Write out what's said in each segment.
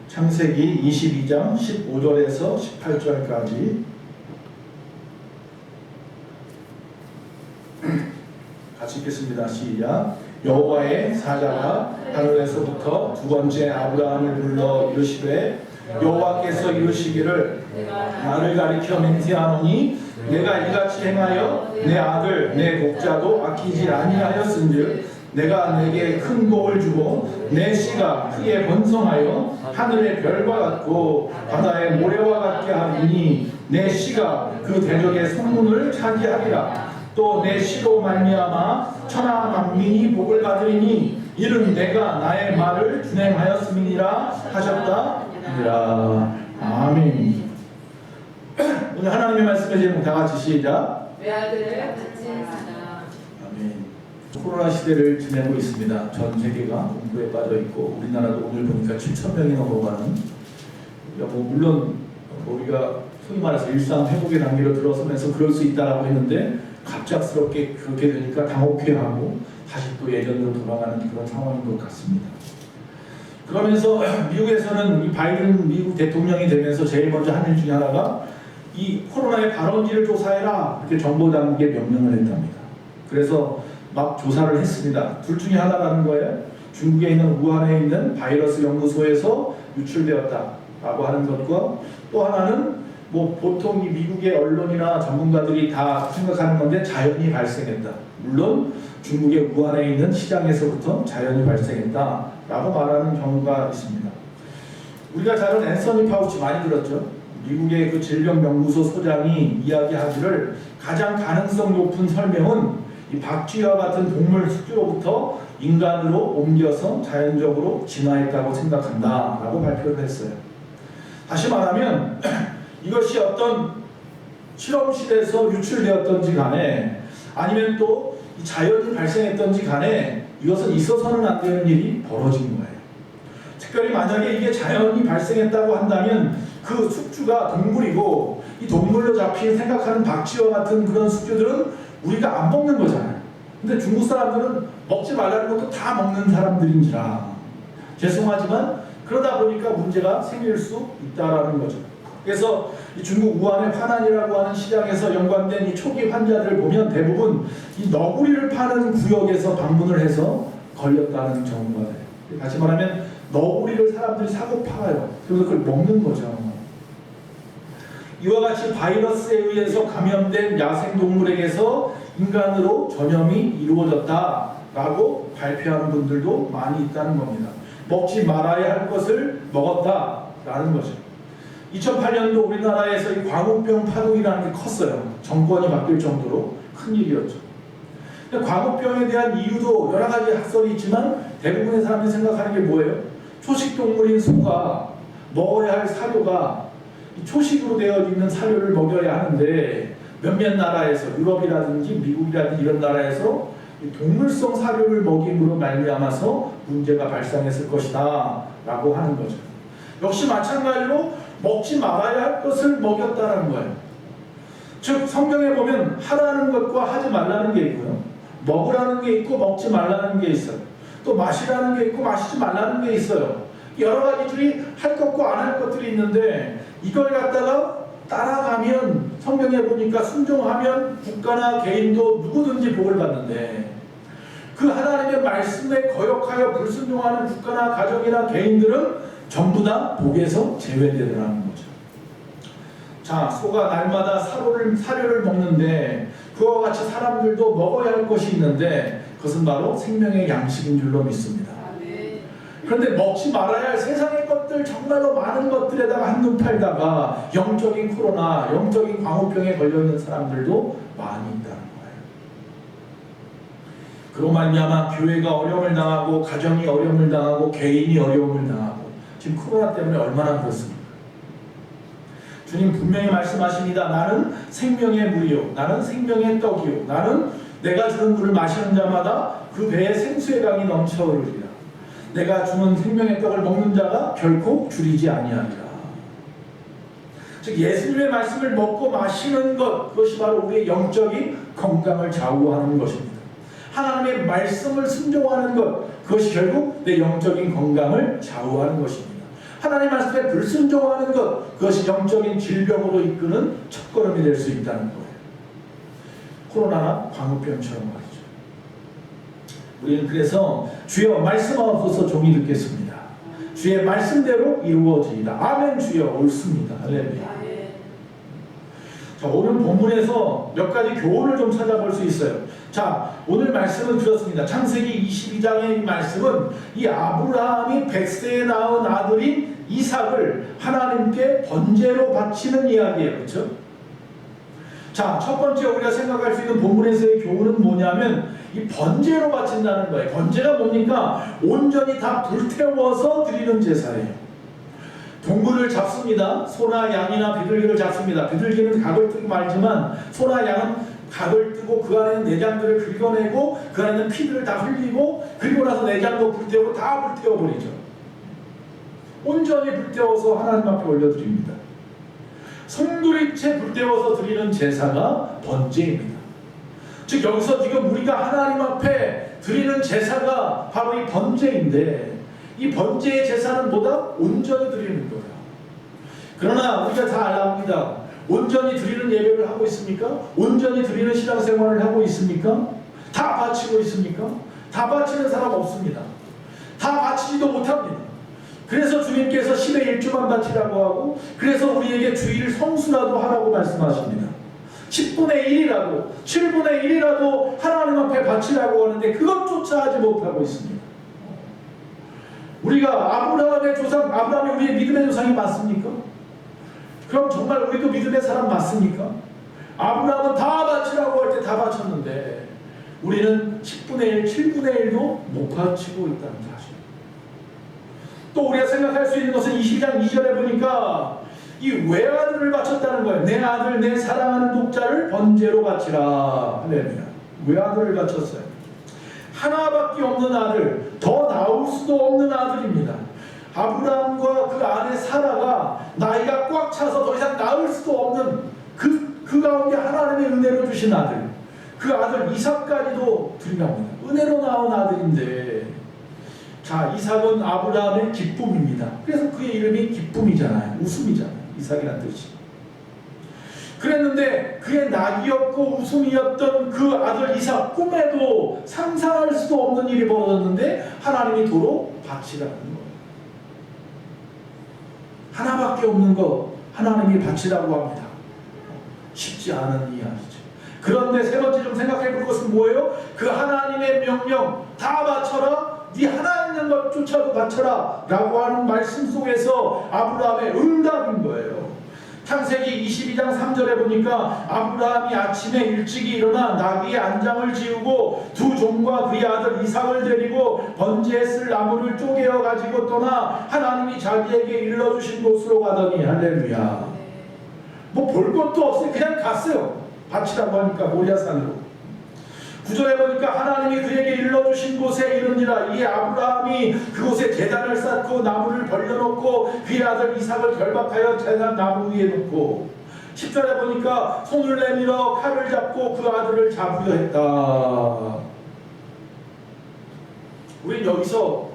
창세기 22장 15절에서 18절까지 같이 읽겠습니다. 시작. 여호와의 사자가 하늘에서부터 두 번째 아브라함을 불러 이르시되 여호와께서 이르시기를 나를 가리켜 맹세하노니 내가 이같이 행하여 내 아들 내 복자도 아끼지 아니하였은즉 내가 내게 큰 복을 주고 내 씨가 크게 번성하여 하늘의 별과 같고 바다의 모래와 같게 하리니 내 씨가 그 대적의 성문을 차지하리라. 또 내 씨로 말미암아 천하 만민이 복을 받으리니 이는 내가 나의 말을 준행하였음이니라 하셨다. 아멘. 오늘 하나님의 말씀의 제목 다 같이 시작. 외아들을 같이 하라. 아멘. 코로나 시대를 지내고 있습니다. 전 세계가 공부에 빠져 있고 우리나라도 오늘 보니까 7,000명이 넘어가는, 물론 우리가 소위 말해서 일상 회복의 단계로 들어서면서 그럴 수 있다라고 했는데 갑작스럽게 그렇게 되니까 당혹해하고 다시 또 예전으로 돌아가는 그런 상황인 것 같습니다. 그러면서 미국에서는 이 바이든 미국 대통령이 되면서 제일 먼저 한 일 중에 하나가 이 코로나의 발원지를 조사해라 이렇게 정보당국에 명령을 했답니다. 그래서 막 조사를 했습니다. 둘 중에 하나라는 거예요. 중국에 있는 우한에 있는 바이러스 연구소에서 유출되었다라고 하는 것과 또 하나는 보통 이 미국의 언론이나 전문가들이 다 생각하는 건데 자연이 발생했다. 물론 중국의 우한에 있는 시장에서부터 자연이 발생했다라고 말하는 경우가 있습니다. 우리가 잘 아는 앤서니 파우치 많이 들었죠. 미국의 그 질병연구소 소장이 이야기하기를 가장 가능성 높은 설명은 이 박쥐와 같은 동물 숙주로부터 인간으로 옮겨서 자연적으로 진화했다고 생각한다라고 발표를 했어요. 다시 말하면 이것이 어떤 실험실에서 유출되었던지 간에 아니면 또 자연이 발생했던지 간에 이것은 있어서는 안 되는 일이 벌어진 거예요. 특별히 만약에 이게 자연이 발생했다고 한다면 그 숙주가 동물이고 이 동물로 잡힌 생각하는 박쥐와 같은 그런 숙주들은 우리가 안 먹는 거잖아요. 근데 중국 사람들은 먹지 말라는 것도 다 먹는 사람들인지라 죄송하지만 그러다 보니까 문제가 생길 수 있다라는 거죠. 그래서 이 중국 우한의 화난이라고 하는 시장에서 연관된 이 초기 환자들을 보면 대부분 이 너구리를 파는 구역에서 방문을 해서 걸렸다는 정보가 돼요. 다시 말하면 너구리를 사람들이 사고 팔아요. 그래서 그걸 먹는 거죠. 이와 같이 바이러스에 의해서 감염된 야생동물에게서 인간으로 전염이 이루어졌다라고 발표하는 분들도 많이 있다는 겁니다. 먹지 말아야 할 것을 먹었다라는 거죠. 2008년도 우리나라에서 이 광우병 파동이라는 게 컸어요. 정권이 바뀔 정도로 큰 일이었죠. 광우병에 대한 이유도 여러 가지 학설이 있지만 대부분의 사람들이 생각하는 게 뭐예요? 초식동물인 소가 먹어야 할 사료가 초식으로 되어 있는 사료를 먹여야 하는데 몇몇 나라에서 유럽이라든지 미국이라든지 이런 나라에서 동물성 사료를 먹임으로 말미암아서 문제가 발생했을 것이다 라고 하는 거죠. 역시 마찬가지로 먹지 말아야 할 것을 먹였다는 거예요. 즉 성경에 보면 하라는 것과 하지 말라는 게 있고요. 먹으라는 게 있고 먹지 말라는 게 있어요. 또 마시라는 게 있고 마시지 말라는 게 있어요. 여러 가지들이 할 것과 안 할 것들이 있는데 이걸 갖다가 따라가면 성경에 보니까 순종하면 국가나 개인도 누구든지 복을 받는데 그 하나님의 말씀에 거역하여 불순종하는 국가나 가정이나 개인들은 전부 다 복에서 제외되더라는 거죠. 자, 소가 날마다 사료를 먹는데 그와 같이 사람들도 먹어야 할 것이 있는데 그것은 바로 생명의 양식인 줄로 믿습니다. 그런데 먹지 말아야 할 세상의 것들 정말로 많은 것들에다가 한눈 팔다가 영적인 코로나, 영적인 광우병에 걸려있는 사람들도 많이 있다는 거예요. 그로 말미암아 교회가 어려움을 당하고 가정이 어려움을 당하고 개인이 어려움을 당하고 지금 코로나 때문에 얼마나 그렇습니까? 주님 분명히 말씀하십니다. 나는 생명의 물이요 나는 생명의 떡이요 나는 내가 주는 물을 마시는 자마다 그 배에 생수의 강이 넘쳐 흐르리라. 내가 주는 생명의 떡을 먹는 자가 결코 줄이지 아니하리라. 즉 예수님의 말씀을 먹고 마시는 것, 그것이 바로 우리의 영적인 건강을 좌우하는 것입니다. 하나님의 말씀을 순종하는 것, 그것이 결국 내 영적인 건강을 좌우하는 것입니다. 하나님 말씀에 불순종하는 것, 그것이 영적인 질병으로 이끄는 첫걸음이 될 수 있다는 거예요. 코로나나 광우병처럼 말이죠. 우리는 그래서 주여 말씀하옵소서 종이 듣겠습니다. 주의 말씀대로 이루어지이다. 아멘. 주여 옳습니다. 할렐루야. 자, 오늘 본문에서 몇 가지 교훈을 좀 찾아볼 수 있어요. 자, 오늘 말씀은 그렇습니다. 창세기 22장의 말씀은 이 아브라함이 100세에 낳은 아들인 이삭을 하나님께 번제로 바치는 이야기예요. 그렇죠? 자, 첫 번째 우리가 생각할 수 있는 본문에서의 교훈은 뭐냐면 이 번제로 바친다는 거예요. 번제가 뭡니까? 온전히 다 불태워서 드리는 제사예요. 동물을 잡습니다. 소나 양이나 비둘기를 잡습니다. 비둘기는 각을 뜨고 말지만 소나 양은 각을 뜨고 그 안에 있는 내장들을 긁어내고 그 안에 있는 피들을 다 흘리고 그리고 나서 내장도 불태우고 다 불태워버리죠. 온전히 불태워서 하나님 앞에 올려드립니다. 성두리째 불태워서 드리는 제사가 번제입니다. 즉 여기서 지금 우리가 하나님 앞에 드리는 제사가 바로 이 번제인데 이 번제의 제사는 뭐다? 온전히 드리는 거예요. 그러나 우리가 다 압니다. 온전히 드리는 예배를 하고 있습니까? 온전히 드리는 신앙생활을 하고 있습니까? 다 바치고 있습니까? 다 바치는 사람 없습니다. 다 바치지도 못합니다. 그래서 주님께서 10의 1조만 바치라고 하고 그래서 우리에게 주일을 성수라도 하라고 말씀하십니다. 10분의 1이라도 7분의 1이라도 하나님 앞에 바치라고 하는데 그것조차 하지 못하고 있습니다. 우리가 아브라함의 조상, 아브라함이 우리의 믿음의 조상이 맞습니까? 그럼 정말 우리도 믿음의 사람 맞습니까? 아브라함은 다 바치라고 할 때 다 바쳤는데 우리는 10분의 1, 7분의 1도 못 바치고 있다는 사실. 또 우리가 생각할 수 있는 것은 22장 2절에 보니까 이 외아들을 바쳤다는 거예요. 내 아들, 내 사랑하는 독자를 번제로 바치라. 할렐루야. 외아들을 바쳤어요. 하나밖에 없는 아들, 더 나올 수도 없는 아들입니다. 아브라함과 그 아내 사라가 나이가 꽉 차서 더 이상 낳을 수도 없는 그 가운데 하나님의 은혜로 주신 아들, 그 아들 이삭까지도 드리랍니다. 은혜로 낳은 아들인데, 자, 이삭은 아브라함의 기쁨입니다. 그래서 그의 이름이 기쁨이잖아요. 웃음이잖아요. 이삭이라는 뜻이. 그랬는데 그의 낙이었고 웃음이었던 그 아들 이삭, 꿈에도 상상할 수도 없는 일이 벌어졌는데 하나님이 도로 바치라는 거예요. 하나밖에 없는 거 하나님이 바치라고 합니다. 쉽지 않은 이야기죠. 그런데 세 번째 좀 생각해 볼 것은 뭐예요? 그 하나님의 명령 다 바쳐라, 네 하나 있는 것조차도 바쳐라 라고 하는 말씀 속에서 아브라함의 응답인 거예요. 창세기 22장 3절에 보니까 아브라함이 아침에 일찍이 일어나 나귀의 안장을 지우고 두 종과 그의 아들 이삭을 데리고 번제에 쓸 나무를 쪼개어 가지고 떠나 하나님이 자기에게 일러주신 곳으로 가더니 할렐루야. 뭐 볼 것도 없이 그냥 갔어요. 바치라고 하니까 모리아산으로. 9절에 보니까 하나님이 그에게 일러주신 곳에 이르니라. 이 아브라함이 그곳에 제단을 쌓고 나무를 벌려놓고 그의 아들 이삭을 결박하여 제단 나무 위에 놓고 10절에 보니까 손을 내밀어 칼을 잡고 그 아들을 잡으려 했다. 우린 여기서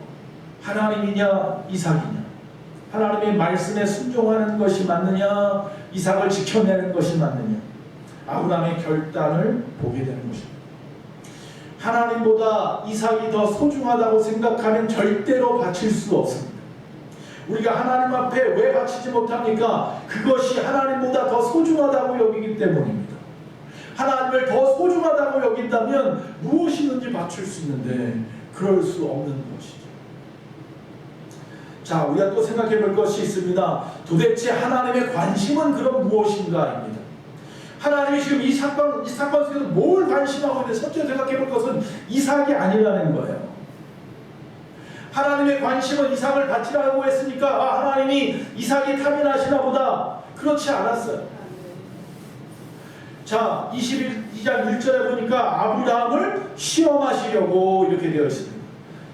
하나님이냐 이삭이냐, 하나님의 말씀에 순종하는 것이 맞느냐, 이삭을 지켜내는 것이 맞느냐, 아브라함의 결단을 보게 되는 것입니다. 하나님보다 이삭이 더 소중하다고 생각하면 절대로 바칠 수 없습니다. 우리가 하나님 앞에 왜 바치지 못합니까? 그것이 하나님보다 더 소중하다고 여기기 때문입니다. 하나님을 더 소중하다고 여긴다면 무엇이든지 바칠 수 있는데 그럴 수 없는 것이죠. 자, 우리가 또 생각해 볼 것이 있습니다. 도대체 하나님의 관심은 그럼 무엇인가입니다. 하나님이 지금 이 사건 속에서 뭘 관심하고 있는데 첫째 생각해 볼 것은 이삭이 아니라는 거예요. 하나님의 관심은 이삭을 바치라고 했으니까 하나님이 이삭이 탐이나시나 보다. 그렇지 않았어요. 자, 22장 1절에 보니까 아브라함을 시험하시려고 이렇게 되어 있습니다.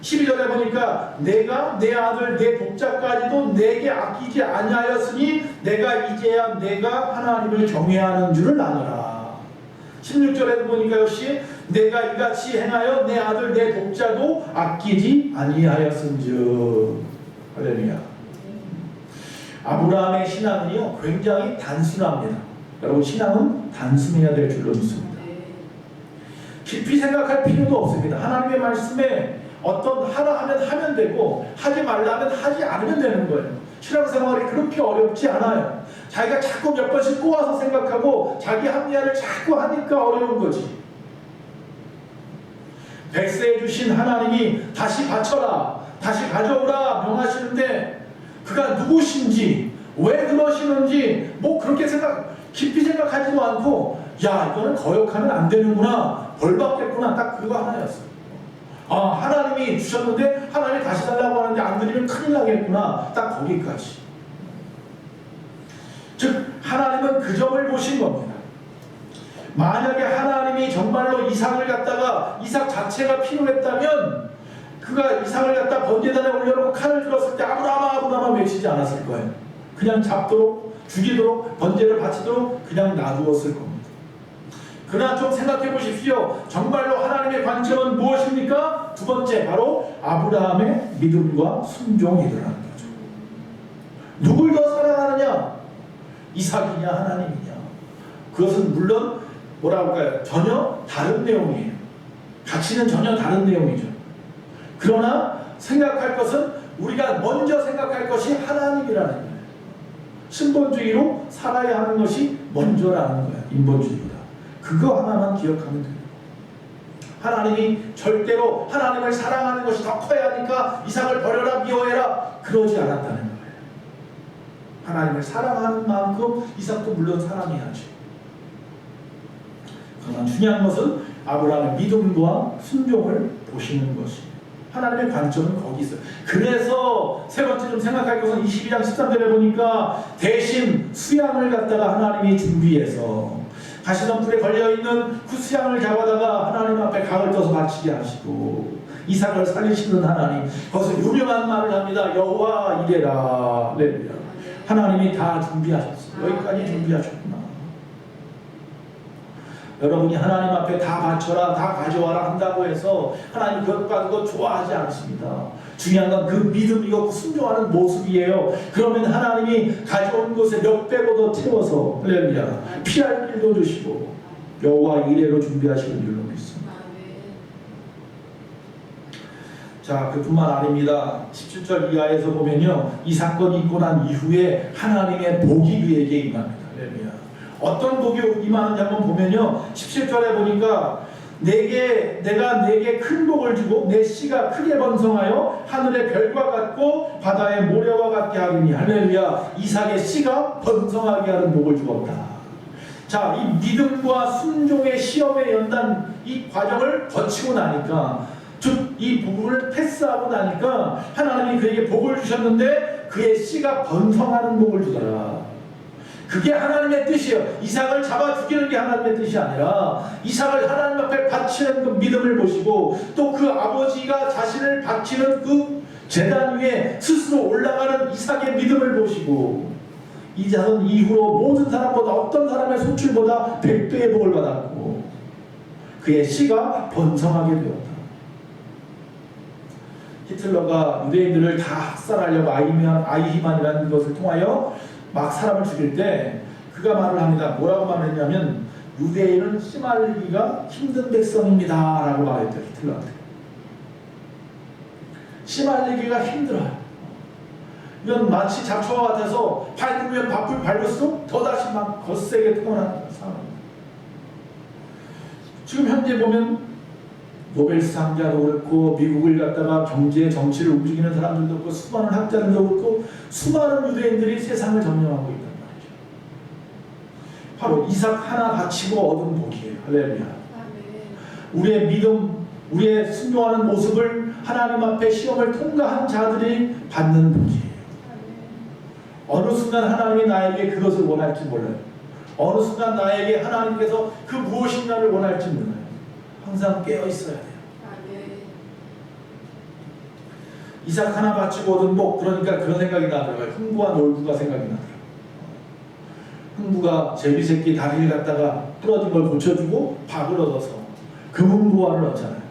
12절에 보니까 내가 내 아들 내 독자까지도 내게 아끼지 아니하였으니 내가 이제야 내가 하나님을 경외하는 줄을 아노라. 16절에도 보니까 역시 내가 이같이 행하여 내 아들 내 독자도 아끼지 아니하였은즉. 할렐루야. 아브라함의 신앙은요 굉장히 단순합니다. 여러분 신앙은 단순해야 될 줄로 믿습니다. 깊이 생각할 필요도 없습니다. 하나님의 말씀에 어떤 하라 하면 하면 되고 하지 말라 하면 하지 않으면 되는 거예요. 신앙생활이 그렇게 어렵지 않아요. 자기가 자꾸 몇 번씩 꼬아서 생각하고 자기 합리화를 자꾸 하니까 어려운 거지. 백세해 주신 하나님이 다시 바쳐라, 다시 가져오라 명하시는데 그가 누구신지, 왜 그러시는지 뭐 그렇게 깊이 생각하지도 않고 야 이거는 거역하면 안 되는구나, 벌 받겠구나, 딱 그거 하나였어요. 아 하나님이 주셨는데 하나님이 다시 달라고 하는데 안 드리면 큰일 나겠구나, 딱 거기까지. 즉 하나님은 그 점을 보신 겁니다. 만약에 하나님이 정말로 이삭을 갖다가 이삭 자체가 필요했다면 그가 이삭을 갖다 번제단에 올려놓고 칼을 들었을 때 아브라함아 아브라함아 외치지 않았을 거예요. 그냥 잡도록 죽이도록 번제를 바치도록 그냥 놔두었을 겁니다. 그러나 좀 생각해 보십시오. 정말로 하나님의 관점은 무엇입니까? 두 번째 바로 아브라함의 믿음과 순종이더라는 거죠. 누굴 더 사랑하느냐? 이삭이냐 하나님이냐? 그것은 물론 뭐라고 할까요? 전혀 다른 내용이에요. 가치는 전혀 다른 내용이죠. 그러나 생각할 것은 우리가 먼저 생각할 것이 하나님이라는 거예요. 신본주의로 살아야 하는 것이 먼저라는 거예요. 인본주의보다. 그거 하나만 기억하면 돼요. 하나님이 절대로 하나님을 사랑하는 것이 더 커야 하니까 이삭을 버려라 미워해라 그러지 않았다는 거예요. 하나님을 사랑하는 만큼 이삭도 물론 사랑해야지. 그러나 중요한 것은 아브라함의 믿음과 순종을 보시는 것이 하나님의 관점은 거기 있어요. 그래서 세 번째 좀 생각할 것은 22장 13절에 보니까 대신 수양을 갖다가 하나님이 준비해서 가시덤불에 걸려있는 그 수양을 잡아다가 하나님 앞에 각을 떠서 바치게 하시고 이삭을 살리시는 하나님, 거기서 유명한 말을 합니다. 여호와 이레라. 네. 하나님이 다 준비하셨어요. 여기까지 준비하셨구나. 여러분이 하나님 앞에 다 바쳐라, 다 가져와라 한다고 해서 하나님 그것 가지고 좋아하지 않습니다. 중요한 건 그 믿음이고 순종하는 모습이에요. 그러면 하나님이 가져온 것에 몇 배로 더 채워서 할렐루야 피할 길도 주시고 여호와 이레로 준비하시는 줄로 믿습니다. 자, 그뿐만 아닙니다. 17절 이하에서 보면요, 이 사건이 있고 난 이후에 하나님의 복이 그에게 임합니다. 할렐루야. 어떤 복이 임하는지 한번 보면요, 17절에 보니까 내가 내게 큰 복을 주고 내 씨가 크게 번성하여 하늘의 별과 같고 바다의 모래와 같게 하리니. 할렐루야. 이삭의 씨가 번성하게 하는 복을 주었다. 자, 이 믿음과 순종의 시험에 연단 이 과정을 거치고 나니까, 즉 이 부분을 패스하고 나니까 하나님이 그에게 복을 주셨는데 그의 씨가 번성하는 복을 주더라. 그게 하나님의 뜻이에요. 이삭을 잡아 죽이는 게 하나님의 뜻이 아니라 이삭을 하나님 앞에 바치는 그 믿음을 보시고 또 그 아버지가 자신을 바치는 그 제단 위에 스스로 올라가는 이삭의 믿음을 보시고 이 자는 이후로 모든 사람보다 어떤 사람의 소출보다 100배의 복을 받았고 그의 씨가 번성하게 되었다. 히틀러가 유대인들을 다 학살하려고 아이히만이라는 것을 통하여 막 사람을 죽일 때 그가 말을 합니다. 뭐라고 말했냐면 유대인은 씨 말리기가 힘든 백성입니다 라고 말했죠. 히틀러한테. 씨 말리기가 힘들어요. 이건 마치 잡초와 같아서 밟으면 밥을 밟을수록 더다시 막 거세게 태어나는 상황입니다. 지금 현재 보면 노벨상자도 그렇고 미국을 갖다가 경제 정치를 움직이는 사람들도 그렇고 수많은 학자들도 그렇고 수많은 유대인들이 세상을 점령하고 있단 말이죠. 바로 이삭 하나 바치고 얻은 복이에요. 할렐루야. 우리의 믿음, 우리의 순종하는 모습을 하나님 앞에 시험을 통과한 자들이 받는 복이에요. 어느 순간 하나님이 나에게 그것을 원할지 몰라요. 어느 순간 나에게 하나님께서 그 무엇인가를 원할지 몰라요. 항상 깨어 있어야 돼요. 이삭 하나 바치고 얻은 복, 그러니까 그런 생각이 나더라고요. 흥부와 놀부가 생각이 나더라고요. 흥부가 제비 새끼 다리를 갖다가 부러진 걸 고쳐주고 박을 얻어서 금은보화를 얻잖아요.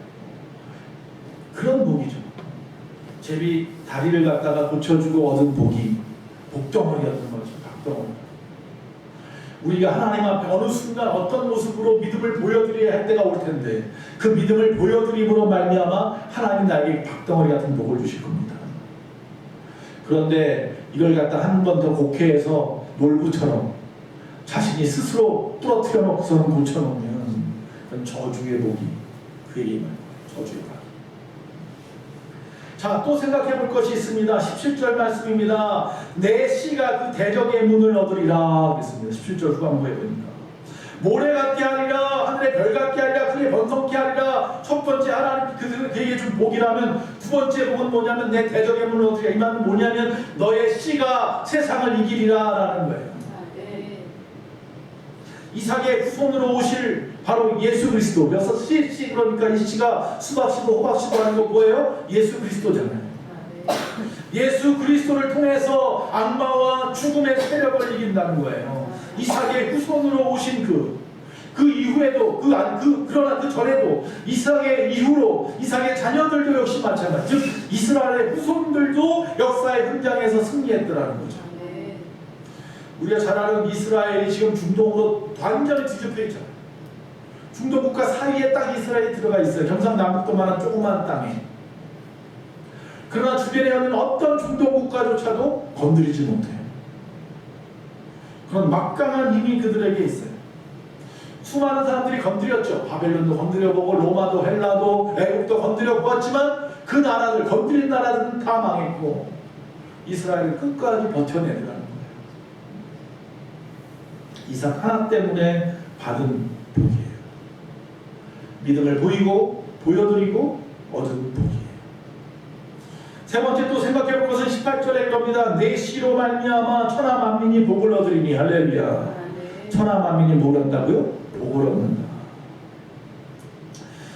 그런 복이죠. 제비 다리를 갖다가 고쳐주고 얻은 복이 복도 닭덩어리였던 거죠. 닭덩어리. 우리가 하나님 앞에 어느 순간 어떤 모습으로 믿음을 보여드려야 할 때가 올 텐데 그 믿음을 보여드림으로 말미암아 하나님 나에게 닭덩어리 같은 복을 주실 겁니다. 그런데 이걸 갖다 한 번 더 곡해해서 놀부처럼 자신이 스스로 부러뜨려 놓고서는 고쳐놓으면 그건 저주의 복이 그에게 말고 저주의 복. 자, 또 생각해 볼 것이 있습니다. 17절 말씀입니다. 내 씨가 그 대적의 문을 얻으리라 그랬습니다. 17절 후반부에 보니까 모래 같게 하리라, 하늘의 별 같게 하리라, 크게 번성케 하리라. 첫 번째 하나님 그에게 준 복이라면 두 번째 복은 뭐냐면 내 대적의 문을 얻으리라. 이 말은 뭐냐면 너의 씨가 세상을 이기리라 라는 거예요. 이삭의 후손으로 오실 바로 예수 그리스도. 그래서 씨 그러니까 이 씨가 수박씨도 호박씨도 아니고 뭐예요? 예수 그리스도잖아요. 예수 그리스도를 통해서 악마와 죽음의 세력을 이긴다는 거예요. 이삭의 후손으로 오신 그 이후에도 그러나 그 전에도 이삭의 이후로 이삭의 자녀들도 역시 마찬가지. 즉 이스라엘의 후손들도 역사의 현장에서 승리했더라는 거죠. 우리가 잘 아는 이스라엘이 지금 중동으로 완전히 뒤집혀 있잖아요. 중동 국가 사이에 딱 이스라엘이 들어가 있어요. 경상남북도만한 조그만 땅에. 그러나 주변에 있는 어떤 중동 국가조차도 건드리지 못해요. 그런 막강한 힘이 그들에게 있어요. 수많은 사람들이 건드렸죠. 바벨론도 건드려보고 로마도 헬라도 애국도 건드려보았지만 그 나라들 건드린 나라들은 다 망했고 이스라엘은 끝까지 버텨내더라는 거예요. 이삭 하나 때문에 받은 복이에요. 믿음을 보이고 보여드리고 얻은 복이에요. 세 번째 또 생각해 볼 것은 18절에 그럽니다. 내 씨로 말미암아 천하 만민이 복을 얻으리니. 할렐루야. 천하 만민이 뭘 얻는다고요? 복을 얻는다.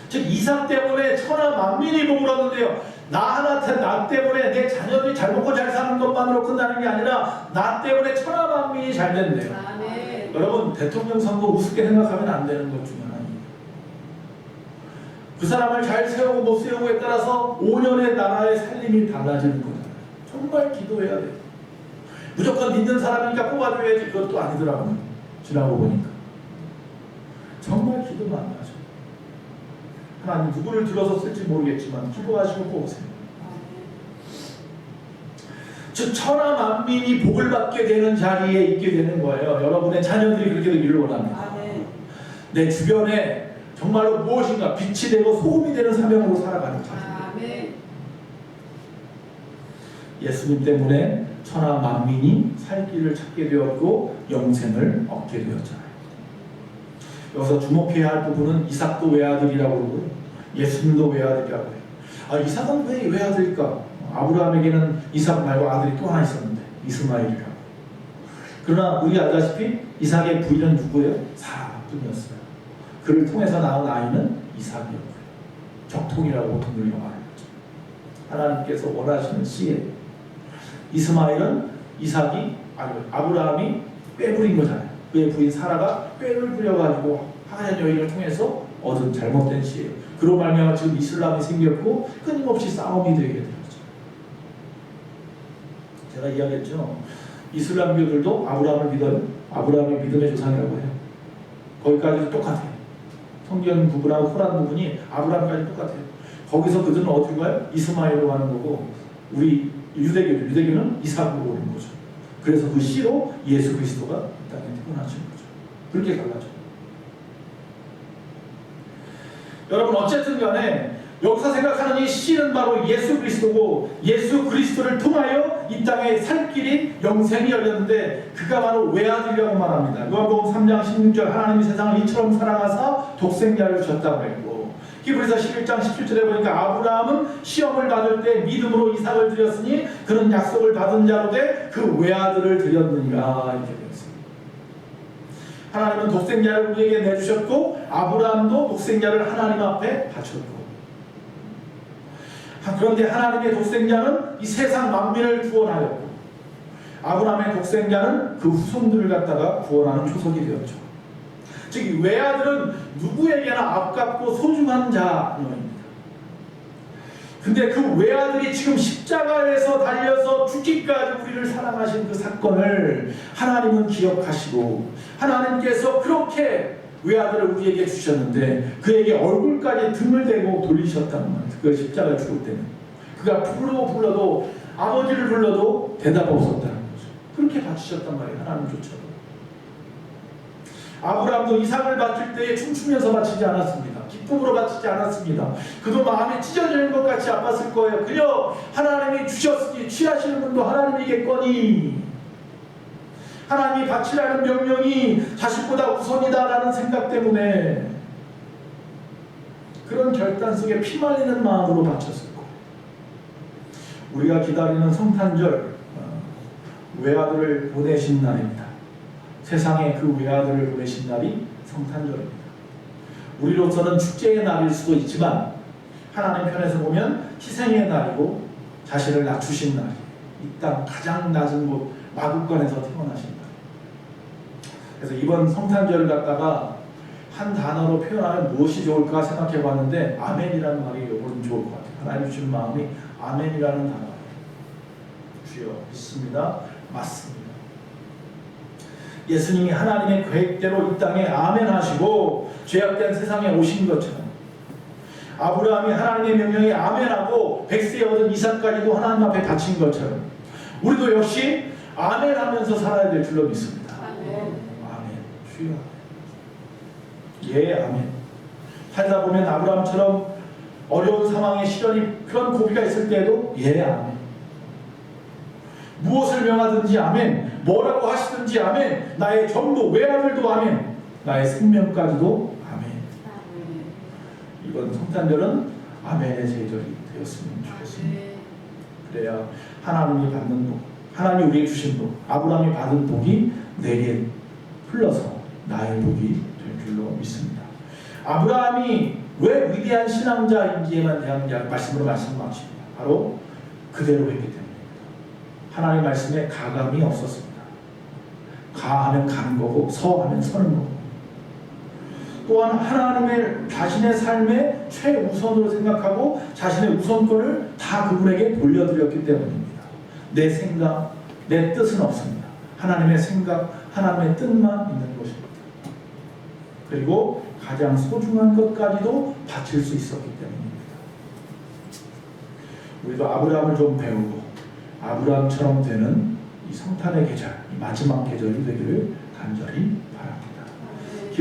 즉 이삭 때문에 천하 만민이 복을 얻는데요. 나 때문에 내 자녀들이 잘 먹고 잘 사는 것만으로 끝나는 게 아니라 나 때문에 천하 만민이 잘 된대요. 여러분 대통령 선거 우습게 생각하면 안 되는 것 중에 하나입니다. 그 사람을 잘 세우고 못 세우고에 따라서 5년의 나라의 살림이 달라지는 거잖아요. 정말 기도해야 돼요. 무조건 믿는 사람이니까 뽑아줘야지 그것도 아니더라고요. 지나고 보니까 정말 기도만 하죠. 하나님 누구를 들어서 쓸지 모르겠지만 기도하시고 뽑으세요. 즉 천하 만민이 복을 받게 되는 자리에 있게 되는 거예요. 여러분의 자녀들이 그렇게 되기를 원합니다. 내 주변에 정말로 무엇인가 빛이 되고 소금이 되는 사명으로 살아가는 자들. 예수님 때문에 천하 만민이 살 길을 찾게 되었고 영생을 얻게 되었잖아요. 여기서 주목해야 할 부분은 이삭도 외아들이라고 그러고요. 예수님도 외아들이라고 해요. 아, 이삭은 왜 외아들일까? 아브라함에게는 이삭 말고 아들이 또 하나 있었는데 이스마엘이라고. 그러나 우리 알다시피 이삭의 부인은 누구예요? 사라뿐이었어요. 그를 통해서 낳은 아이는 이삭이었고요. 적통이라고 보통 우리가 말하는 거죠. 하나님께서 원하시는 씨예요. 이스마엘은 아브라함이 꾀부린 거잖아요. 그의 부인 사라가 꾀를 부려가지고 하나의 여인을 통해서 얻은 잘못된 씨예요. 그로 말미암아 지금 이슬람이 생겼고 끊임없이 싸움이 되게 되었죠. 제가 이야기했죠. 이슬람교들도 아브라함을 믿어요. 아브라함이 믿음의 조상이라고 해요. 거기까지도 똑같아요. 성경 부분하고 코란 부분이 아브라함까지 똑같아요. 거기서 그들은 어디로 가요? 이스마엘로 가는 거고 우리 유대교는 이삭으로 오는 거죠. 그래서 그 씨로 예수 그리스도가 이 땅에 태어나신 거죠. 그렇게 달라져. 여러분 어쨌든 간에 여기서 생각하는 이 씨는 바로 예수 그리스도고 예수 그리스도를 통하여 이 땅에 살 길이 영생이 열렸는데 그가 바로 외아들이라고 말합니다. 요한복음 3장 16절 하나님이 세상을 이처럼 사랑하사 독생자를 주셨다고 했고 히브리서 11장 17절에 보니까 아브라함은 시험을 받을 때 믿음으로 이삭을 드렸으니 그는 약속을 받은 자로 돼 그 외아들을 드렸느니라 이렇게 되어 있습니다. 하나님은 독생자를 우리에게 내주셨고 아브라함도 독생자를 하나님 앞에 바쳤고 그런데 하나님의 독생자는 이 세상 만민을 구원하였고 아브라함의 독생자는 그 후손들을 갖다가 구원하는 초석이 되었죠. 즉 이 외아들은 누구에게나 아깝고 소중한 자녀입니다. 근데 그 외아들이 지금 십자가에서 달려서 죽기까지 우리를 사랑하신 그 사건을 하나님은 기억하시고 하나님께서 그렇게 외아들을 우리에게 주셨는데 그에게 얼굴까지 등을 대고 돌리셨다는 말이에요. 그 십자가에 죽을 때는 그가 불러도 아버지를 불러도 대답 없었다는 거죠. 그렇게 바치셨단 말이에요. 하나님조차도. 아브라함도 이삭을 바칠 때에 춤추면서 바치지 않았습니다. 기쁨으로 바치지 않았습니다. 그도 마음이 찢어지는 것 같이 아팠을 거예요. 그저 하나님이 주셨으니 취하시는 분도 하나님이겠거니 하나님이 바치라는 명령이 자식보다 우선이다라는 생각 때문에 그런 결단 속에 피말리는 마음으로 바쳤을 거예요. 우리가 기다리는 성탄절 외아들을 보내신 날입니다. 세상에 그 외아들을 보내신 날이 성탄절입니다. 우리로서는 축제의 날일 수도 있지만 하나님 편에서 보면 희생의 날이고 자신을 낮추신 날이에요. 이 땅 가장 낮은 곳 마국간에서 태어나신 날. 그래서 이번 성탄절을 갖다가 한 단어로 표현하면 무엇이 좋을까 생각해 봤는데 아멘이라는 말이 요번은 좋을 것 같아요. 하나님 주신 마음이 아멘이라는 단어예요. 주여 믿습니다. 맞습니다. 예수님이 하나님의 계획대로 이 땅에 아멘 하시고 죄악된 세상에 오신 것처럼 아브라함이 하나님의 명령에 아멘하고 백세에 얻은 이삭까지도 하나님 앞에 바친 것처럼 우리도 역시 아멘 하면서 살아야 될 줄로 믿습니다. 아멘. 주여. 예, 아멘. 살다 보면 아브라함처럼 어려운 상황에 시련이 그런 고비가 있을 때에도 예, 아멘. 무엇을 명하든지 아멘. 뭐라고 하시든지 아멘. 나의 전부 외아들도 아멘. 나의 생명까지도 아멘. 이번 성탄절은 아멘의 제절이 되었으면 좋겠습니다. 그래야 하나님이 받는 복, 하나님이 우리에게 주신 복, 아브라함이 받은 복이 내게 흘러서 나의 복이 될 줄로 믿습니다. 아브라함이 왜 위대한 신앙자인지에 대한 말씀으로 말씀하십니다. 바로 그대로 했기 때문입니다. 하나님의 말씀에 가감이 없었습니다. 가하면 가는 거고 서하면 서는 거고 또한 하나님의 자신의 삶의 최우선으로 생각하고 자신의 우선권을 다 그분에게 돌려드렸기 때문입니다. 내 생각, 내 뜻은 없습니다. 하나님의 생각, 하나님의 뜻만 있는 것입니다. 그리고 가장 소중한 것까지도 바칠 수 있었기 때문입니다. 우리도 아브라함을 좀 배우고 아브라함처럼 되는 이 성탄의 계절, 이 마지막 계절이 되기를 간절히 바랍니다.